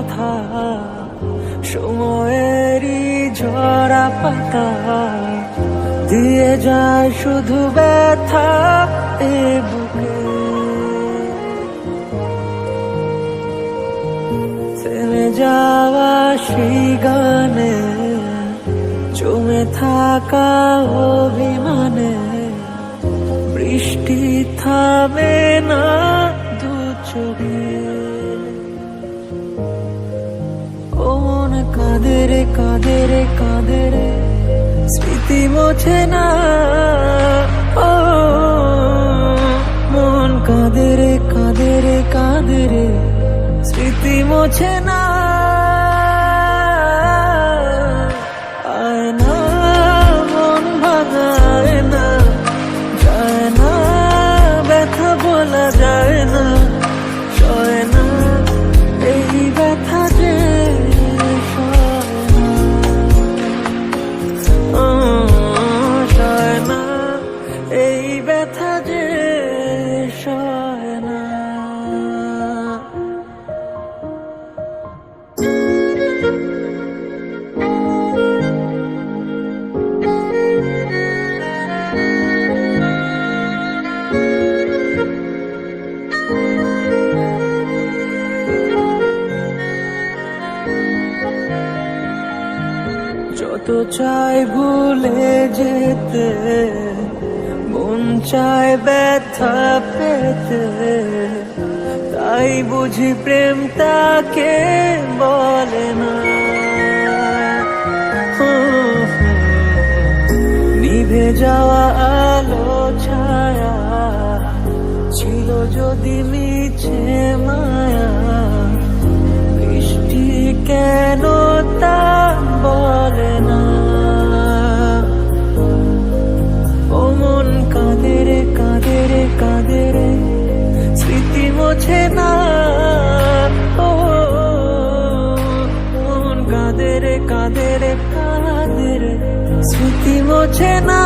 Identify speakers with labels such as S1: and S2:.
S1: কথা, সময়েরই ঝরা পাতা দিয়ে যায় শুধু ব্যথা এ বুকে। থেমে যাওয়া সেই গানে, জমে থাকা অভিমানে, বৃষ্টি থামে না দু চোখে। ও মন কাঁদে রে কাঁদে রে কাঁদে রে, স্মৃতি মোছে না। ও মন কাঁদে রে কাঁদে রে কাঁদে রে, স্মৃতি মোছে না। আয় না মন ভাঙায় না, যায় না ব্যথা বলা যায় না, সয় না এই ব্যথা যে সয় না, এই ব্যথা যে সয় না। যত চাই ভুলে যেতে, মন চায় ব্যথা পেতে, তাই বুঝি প্রেম তাকে বলে না। নিভে যাওয়া আলো ছায়া ছিল যদি মিছে মায়া, বৃষ্টি কেন তা বলে না। ও মন কাঁদে রে কাঁদে রে কাঁদে রে, স্মৃতি মোছে না। ও মন কাঁদে রে কাঁদে রে কাঁদে রে, স্মৃতি মোছে না।